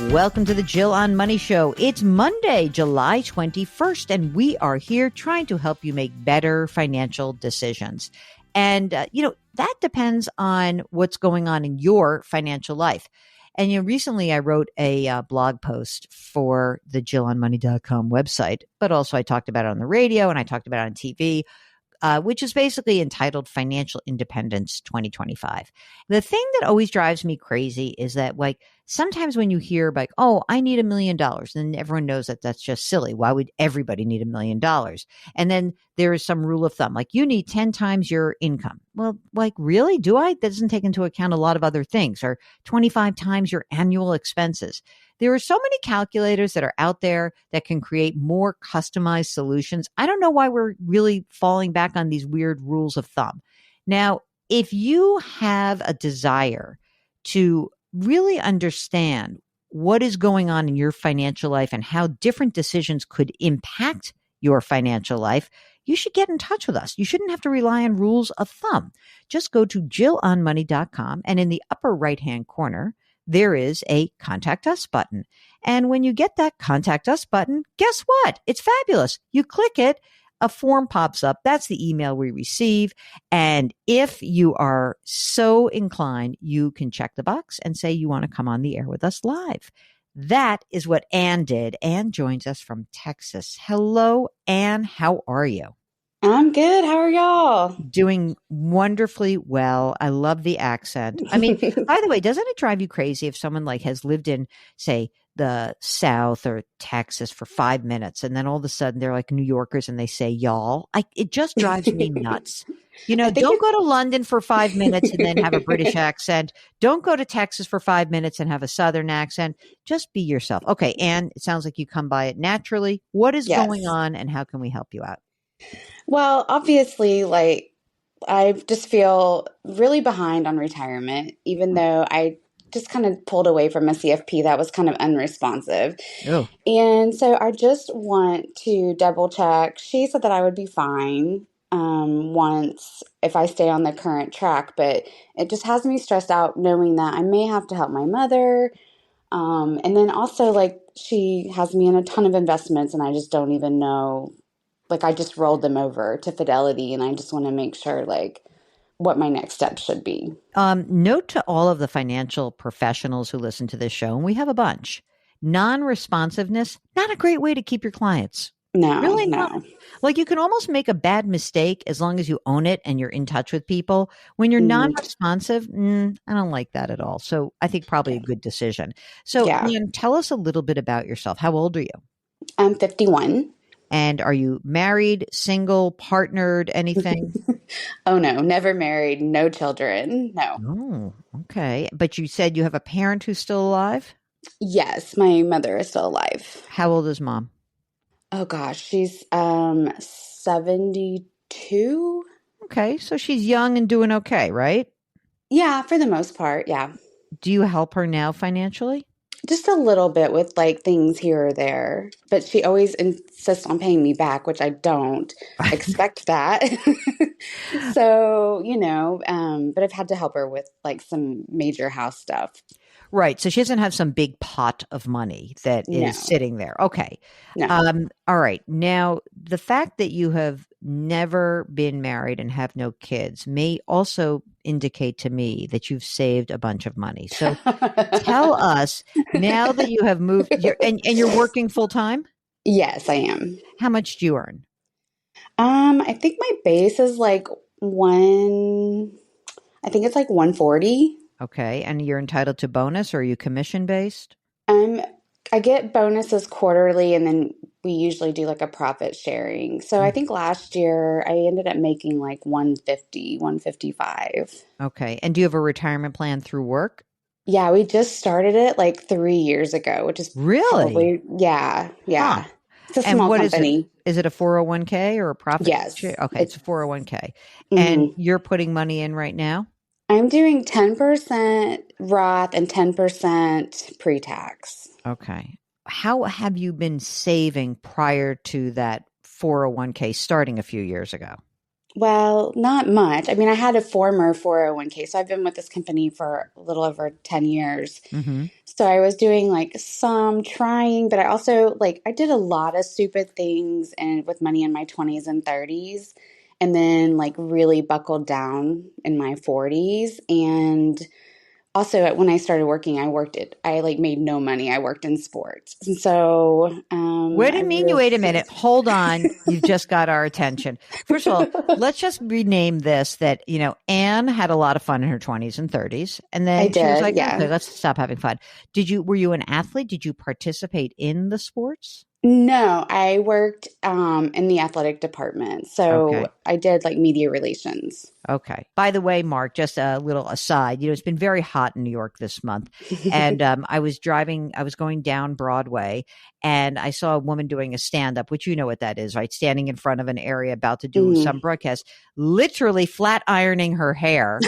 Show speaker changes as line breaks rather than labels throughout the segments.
Welcome to the Jill on Money Show. It's Monday, July 21st, and we are here trying to help you make better financial decisions. And, that depends on what's going on in your financial life. And, recently I wrote a blog post for the JillOnMoney.com website, but also I talked about it on the radio and I talked about it on TV. Which is basically entitled Financial Independence 2025. The thing that always drives me crazy is that, sometimes when you hear oh, I need $1 million, then everyone knows that that's just silly. Why would everybody need $1 million? And then there is some rule of thumb, you need 10 times your income. Well, really? Do I? That doesn't take into account a lot of other things, or 25 times your annual expenses. There are so many calculators that are out there that can create more customized solutions. I don't know why we're really falling back on these weird rules of thumb. Now, if you have a desire to really understand what is going on in your financial life and how different decisions could impact your financial life, you should get in touch with us. You shouldn't have to rely on rules of thumb. Just go to JillOnMoney.com, and in the upper right-hand corner, there is a Contact Us button. And when you get that Contact Us button, guess what? It's fabulous. You click it, a form pops up. That's the email we receive. And if you are so inclined, you can check the box and say you want to come on the air with us live. That is what Ann did. Ann joins us from Texas. Hello, Ann. How are you?
I'm good. How are y'all?
Doing wonderfully well. I love the accent. I mean, by the way, doesn't it drive you crazy if someone has lived in, say, the South or Texas for 5 minutes, and then all of a sudden they're New Yorkers and they say y'all? It just drives me nuts. Don't go to London for 5 minutes and then have a British accent. Don't go to Texas for 5 minutes and have a Southern accent. Just be yourself. Okay, Ann, it sounds like you come by it naturally. What is going on, and how can we help you out?
Well, obviously, I just feel really behind on retirement, even though I just kind of pulled away from a CFP that was kind of unresponsive.
Oh.
And so I just want to double check. She said that I would be fine once if I stay on the current track, but it just has me stressed out knowing that I may have to help my mother. And then also she has me in a ton of investments and I just don't even know. I just rolled them over to Fidelity, and I just want to make sure what my next step should be.
Note to all of the financial professionals who listen to this show, and we have a bunch, non-responsiveness, not a great way to keep your clients.
No,
really
no.
Not. You can almost make a bad mistake as long as you own it and you're in touch with people. When you're non-responsive, I don't like that at all. So I think probably a good decision. So Ian, tell us a little bit about yourself. How old are you?
I'm 51.
And are you married, single, partnered, anything?
Oh, no, never married, no children, no.
Oh, okay. But you said you have a parent who's still alive?
Yes, my mother is still alive.
How old is mom?
Oh, gosh, she's 72.
Okay, so she's young and doing okay, right?
Yeah, for the most part, yeah.
Do you help her now financially?
Just a little bit with things here or there, but she always insists on paying me back, which I don't expect that. So, but I've had to help her with some major house stuff.
Right. So she doesn't have some big pot of money that is sitting there. Okay.
No.
All right. Now, the fact that you have never been married and have no kids may also indicate to me that you've saved a bunch of money. So tell us, now that you have moved, and you're working full time?
Yes, I am.
How much do you earn?
I think my base is I think it's 140.
Okay. And you're entitled to bonus, or are you commission based?
I get bonuses quarterly, and then we usually do a profit sharing. So I think last year I ended up making 150, 155.
Okay. And do you have a retirement plan through work?
Yeah, we just started it 3 years ago, which is
really,
yeah.
Huh.
It's a small company.
Is it a 401k or a profit?
Yes.
Share? Okay, it's a 401k. And you're putting money in right now?
I'm doing 10% Roth and 10% pre-tax.
Okay. How have you been saving prior to that 401k starting a few years ago?
Well, not much. I mean, I had a former 401k, so I've been with this company for a little over 10 years.
Mm-hmm.
So I was doing like some trying, but I also like I did a lot of stupid things and with money in my 20s and 30s and then like really buckled down in my 40s. And also when I started working, I like made no money. I worked in sports. And so
What do
I
you mean? You
really
wait a minute. Hold on. You've just got our attention. First of all, let's just rename this that, Anne had a lot of fun in her 20s and 30s. And
I
then she was
did,
like, okay,
yeah.
let's stop having fun. Were you an athlete? Did you participate in the sports?
No, I worked in the athletic department. So
Okay.
I did like media relations.
Okay. By the way, Mark, just a little aside, it's been very hot in New York this month. And I was going down Broadway and I saw a woman doing a stand up, which you know what that is, right? Standing in front of an area about to do some
Mhm.
broadcast, literally flat ironing her hair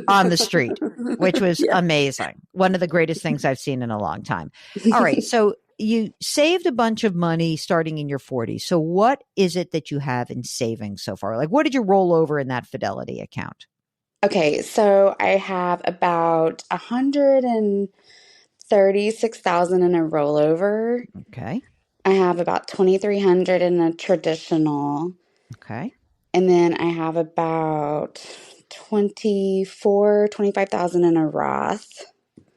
on the street, which was
Yeah.
amazing. One of the greatest things I've seen in a long time. All right. So you saved a bunch of money starting in your 40s. So what is it that you have in savings so far? Like, what did you roll over in that Fidelity account?
Okay, so I have about 136,000 in a rollover.
Okay.
I have about 2,300 in a traditional,
Okay.
and then I have about 25,000 in a Roth,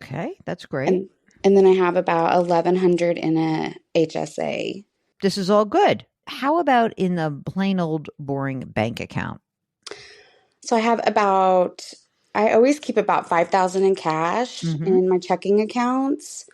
Okay. That's great.
and and then I have about 1,100 in a HSA.
This is all good. How about in the plain old boring bank account?
So I always keep about 5,000 in cash
Mm-hmm.
in my checking accounts.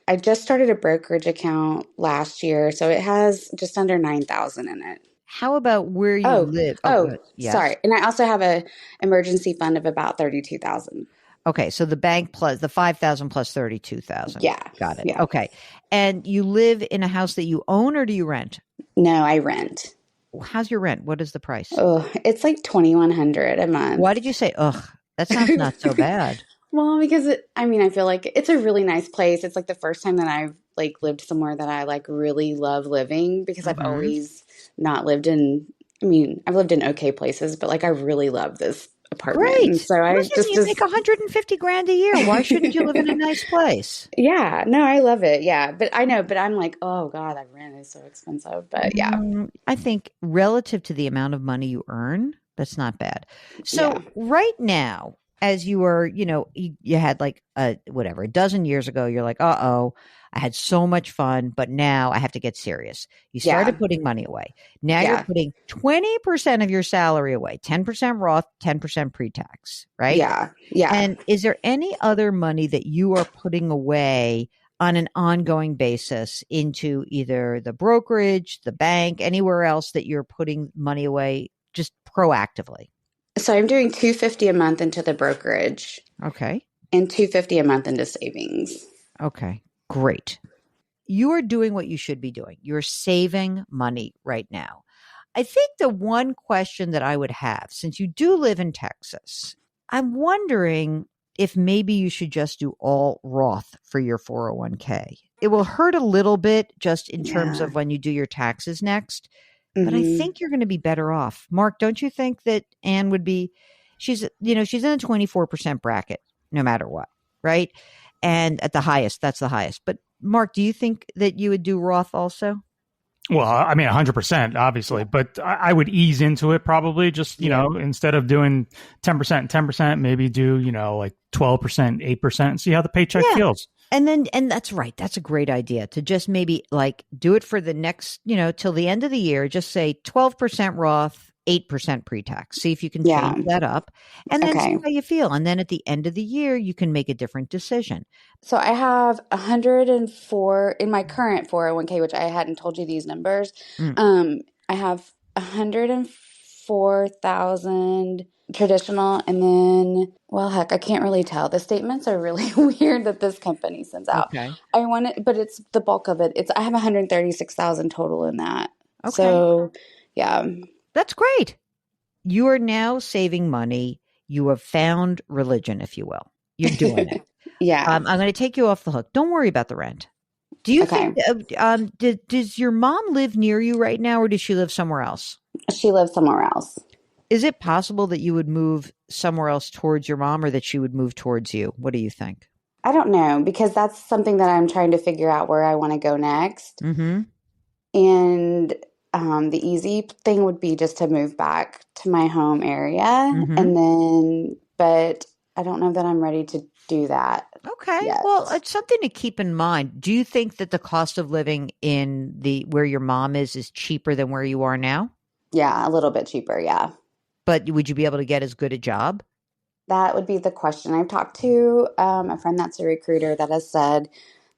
I just started a brokerage account last year, so it has just under 9,000 in it.
How about where you
Oh,
live? Oh,
oh,
good. Yes.
sorry. And I also have a emergency fund of about 32,000.
Okay, so the bank plus the 5,000 plus 32,000.
Yeah.
Got it.
Yeah.
Okay. And you live in a house that you own or do you rent?
No, I rent.
How's your rent? What is the price?
Oh, it's like 2,100 a
Why
month.
did you say, ugh, that sounds not so bad?
Well, because I mean, I feel like it's a really nice place. It's like the first time that I've like lived somewhere that I like really love living because I've
Hmm.
always not lived in, I mean, I've lived in okay places, but like I really love this apartment. And
Great.
so I
Listen,
just
you make 150 grand a year. Why shouldn't you live in a nice place?
yeah, no, I love it. Yeah. But I know, but I'm like, oh God, that rent is so expensive. But yeah,
I think relative to the amount of money you earn, that's not bad.
yeah,
So right now, as you were, you had like a dozen years ago, you're like, uh-oh, I had so much fun, but now I have to get serious. You started
yeah,
putting money away. Now you're
yeah,
putting 20% of your salary away, 10% Roth, 10% pre-tax, right?
yeah, yeah.
And is there any other money that you are putting away on an ongoing basis into either the brokerage, the bank, anywhere else that you're putting money away just proactively?
So I'm doing 250 a month into the brokerage
Okay.
and 250 a month into savings.
Okay. Great. You are doing what you should be doing. You're saving money right now. I think the one question that I would have, since you do live in Texas, I'm wondering if maybe you should just do all Roth for your 401k. It will hurt a little bit just in terms
Yeah.
of when you do your taxes next, but I
Hmm.
think you're going to be better off. Mark, don't you think that Anne would be she's in a 24% bracket no matter what, right? And at the highest, that's the highest. But Mark, do you think that you would do Roth also?
Well, I mean, 100%, obviously,
Yeah.
but I would ease into it probably just,
Yeah.
instead of doing 10% and 10%, maybe do, like 12%, 8% and see how the paycheck
Yeah.
feels.
And that's right. That's a great idea to just maybe like do it for the next, till the end of the year. Just say 12% Roth, 8% pre-tax. See if you can
Yeah.
change that up and then see
Okay.
how you feel. And then at the end of the year, you can make a different decision.
So I have 104 in my current 401k, which I hadn't told you these numbers.
Mm,
I have 104,000 traditional, and then, well, heck, I can't really tell. The statements are really weird that this company sends out.
okay.
I want it, but it's the bulk of it. I have 136,000 total in that.
Okay.
So, yeah,
That's great. You are now saving money. You have found religion, if you will. You're doing it.
yeah.
I'm going to take you off the hook. Don't worry about the rent. Do you think,
Okay.
does your mom live near you right now or does she live somewhere else?
She lives somewhere else.
Is it possible that you would move somewhere else towards your mom or that she would move towards you? What do you think?
I don't know because that's something that I'm trying to figure out where I want to go next.
Mm-hmm.
And the easy thing would be just to move back to my home area.
Mm-hmm.
And then, but I don't know that I'm ready to do that
Okay.
yet.
Well, it's something to keep in mind. Do you think that the cost of living in the where your mom is cheaper than where you are now?
Yeah, a little bit cheaper. Yeah.
But would you be able to get as good a job?
That would be the question. I've talked to a friend that's a recruiter that has said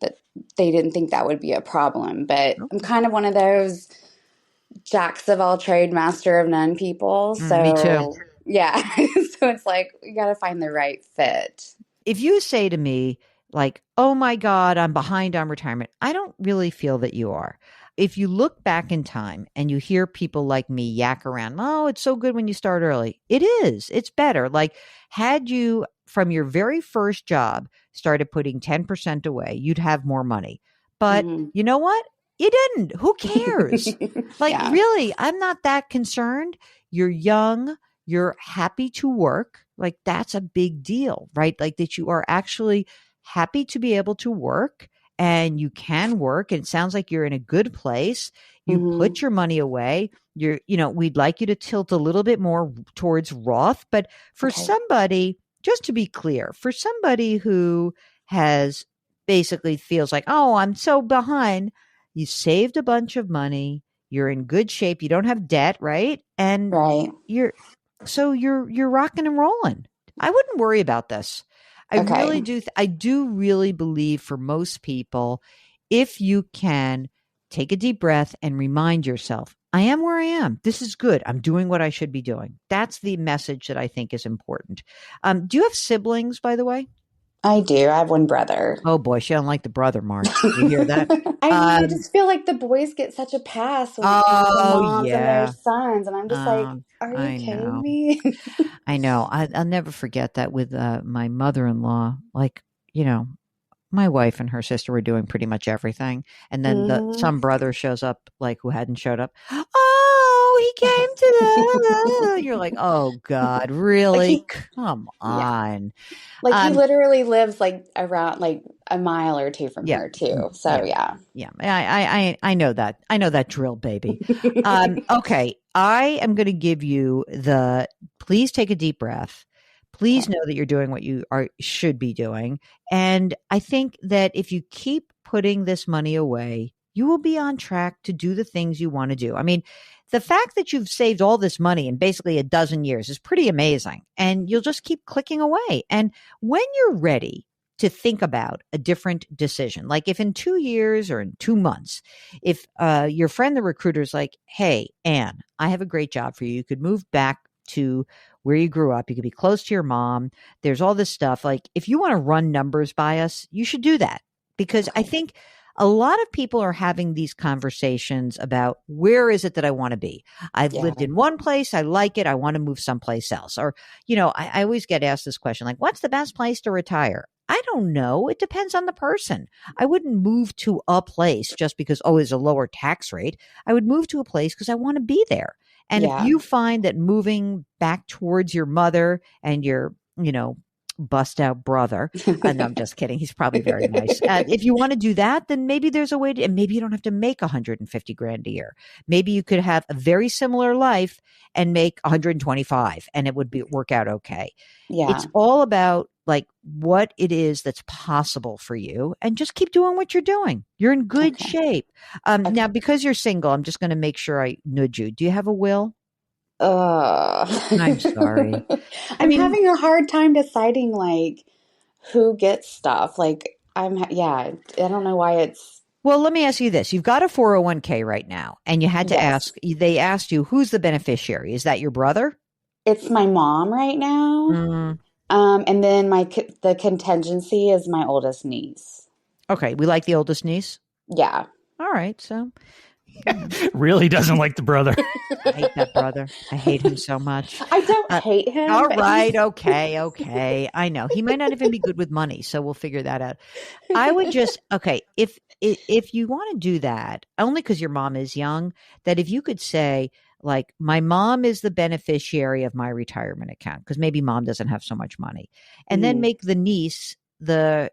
that they didn't think that would be a problem. But I'm
Okay.
kind of one of those jacks of all trade, master of none people.
Me too.
So, yeah. So it's like, you got to find the right fit.
If you say to me, like, oh my God, I'm behind on retirement, I don't really feel that you are. If you look back in time and you hear people like me yak around, oh, it's so good when you start early. It is. It's better. Like, had you from your very first job started putting 10% away, you'd have more money. But
Hmm.
you know what? You didn't. Who cares? Like,
Yeah.
really, I'm not that concerned. You're young. You're happy to work. Like, that's a big deal, right? Like, that you are actually happy to be able to work and you can work. And it sounds like you're in a good place. You
Hmm.
put your money away. We'd like you to tilt a little bit more towards Roth. But for
Okay.
somebody, just to be clear, for somebody who has basically feels like, oh, I'm so behind, you saved a bunch of money. You're in good shape. You don't have debt, right? And
Right.
you're you're rocking and rolling. I wouldn't worry about this. I really
Okay.
do. I do really believe for most people, if you can take a deep breath and remind yourself, I am where I am. This is good. I'm doing what I should be doing. That's the message that I think is important. Do you have siblings, by the way?
I do. I have one brother.
Oh boy, she don't like the brother mark. You hear that?
I mean, I
Um,
just feel like the boys get such a pass when it comes to
oh
moms and their
yeah.
sons. And I'm just like, are you
I
kidding
know.
me?
I know. I'll never forget that with my mother-in-law. Like, you know, my wife and her sister were doing pretty much everything, and then
Hmm.
some brother shows up, like who hadn't showed up. Oh, he came to the. You're like, oh God,
Like
really?
he,
Come
yeah.
on.
Like he
Um,
literally lives like around like a mile or two from
yeah,
her too. So
yeah,
yeah.
yeah. I know that. I know that drill, baby. Okay, I am going to give you the. Please take a deep breath. Please
Okay.
know that you're doing what you are should be doing, and I think that if you keep putting this money away, you will be on track to do the things you want to do. I mean, the fact that you've saved all this money in basically a dozen years is pretty amazing, and you'll just keep clicking away. And when you're ready to think about a different decision. Like if in 2 years or in 2 months, if your friend, the recruiter, is like, hey, Anne, I have a great job for you. You could move back to where you grew up. You could be close to your mom. There's all this stuff. Like if you want to run numbers by us, you should do that because I
Okay.
think a lot of people are having these conversations about where is it that I want to be? I've
Yeah.
lived in one place. I like it. I want to move someplace else. Or, I always get asked this question, like, what's the best place to retire? I don't know. It depends on the person. I wouldn't move to a place just because, oh, there's a lower tax rate. I would move to a place because I want to be there. And if
Yeah.
you find that moving back towards your mother and your, bust out brother, no, I'm just kidding. He's probably very nice. If you want to do that, then maybe there's a way to, and maybe you don't have to make 150 grand a year. Maybe you could have a very similar life and make 125 and it would work out okay. It's
Yeah.
all about like what it is that's possible for you and just keep doing what you're doing. You're in good
Okay.
shape.
Okay.
Now, because you're single, I'm just going to make sure I nudge you. Do you have a will? I'm sorry. I
I'm
mean,
having a hard time deciding like who gets stuff. Like yeah, I don't know why it's
well, let me ask you this. You've got a 401k right now, and you had to
yes.
ask, they asked you, who's the beneficiary? Is that your brother?
It's my mom right now.
Mm,
And then the contingency is my oldest niece.
okay. We like the oldest niece.
Yeah.
All right. So,
Really doesn't like the brother.
I hate that brother. I hate him so much.
I don't
Uh,
hate him,
all
but
right.
he's
Okay. Okay. I know he might not even be good with money, so we'll figure that out. I would just okay if you want to do that only because your mom is young. That if you could say like my mom is the beneficiary of my retirement account because maybe mom doesn't have so much money, and then make the niece the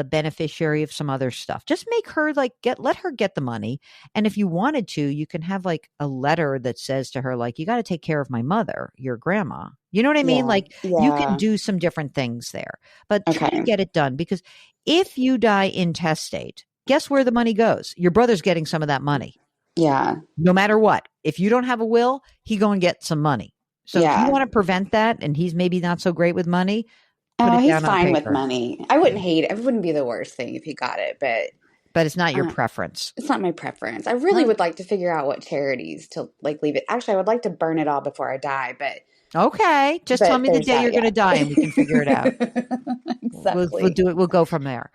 beneficiary of some other stuff. Just make her like let her get the money. And if you wanted to, you can have like a letter that says to her, like, you got to take care of my mother, your grandma. You know what I mean? Like you can do some different things there, but try to get it done, because if you die intestate, guess where the money goes? Your brother's getting some of that money.
Yeah.
No matter what. If you don't have a will, he going to get some money. So if you want to prevent that, and he's maybe not so great with money, put it
he's
down on
fine with
paper.
money. I wouldn't hate it. It wouldn't be the worst thing if he got it,
but it's not your preference.
It's not my preference. I really would like to figure out what charities to like leave it. Actually, I would like to burn it all before I die, but
okay. Just tell me the day you're going to die and we can figure it out.
Exactly.
We'll do it. We'll go from there.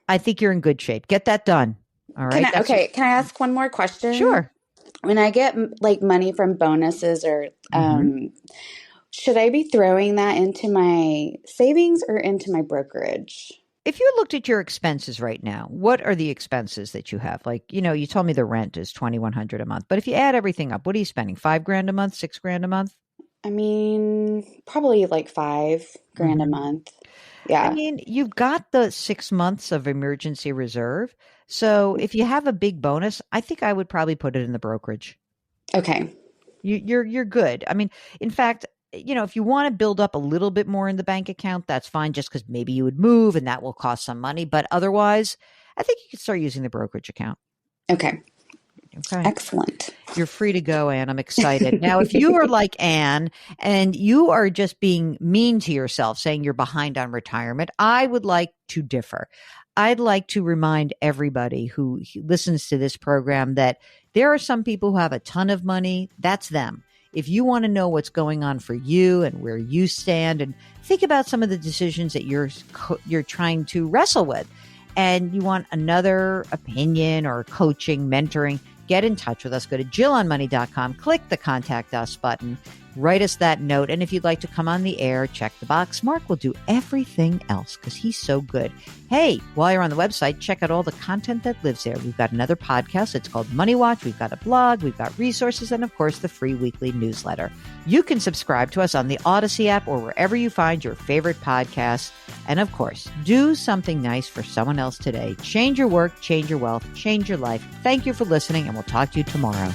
I think you're in good shape. Get that done. All right.
Can I ask one more question?
Sure.
When I get like money from bonuses or should I be throwing that into my savings or into my brokerage?
If you looked at your expenses right now, what are the expenses that you have? Like, you told me the rent is $2,100 a month, but if you add everything up, what are you spending? $5,000 a month, $6,000 a month?
I mean, probably like $5,000 a month. Yeah.
I mean, you've got the 6 months of emergency reserve. So if you have a big bonus, I think I would probably put it in the brokerage.
Okay.
You're good. I mean, in fact, if you want to build up a little bit more in the bank account, that's fine, just because maybe you would move and that will cost some money. But otherwise, I think you could start using the brokerage account.
Okay.
Okay.
Excellent.
You're free to go, Anne. I'm excited. Now, if you are like Anne and you are just being mean to yourself, saying you're behind on retirement, I would like to differ. I'd like to remind everybody who listens to this program that there are some people who have a ton of money. That's them. If you want to know what's going on for you and where you stand, and think about some of the decisions that you're trying to wrestle with, and you want another opinion or coaching, mentoring, get in touch with us. Go to JillOnMoney.com, click the Contact Us button, write us that note. And if you'd like to come on the air, check the box. Mark will do everything else because he's so good. Hey, while you're on the website, check out all the content that lives there. We've got another podcast. It's called Money Watch. We've got a blog. We've got resources. And, of course, the free weekly newsletter. You can subscribe to us on the Odyssey app or wherever you find your favorite podcasts. And, of course, do something nice for someone else today. Change your work, change your wealth, change your life. Thank you for listening, and we'll talk to you tomorrow.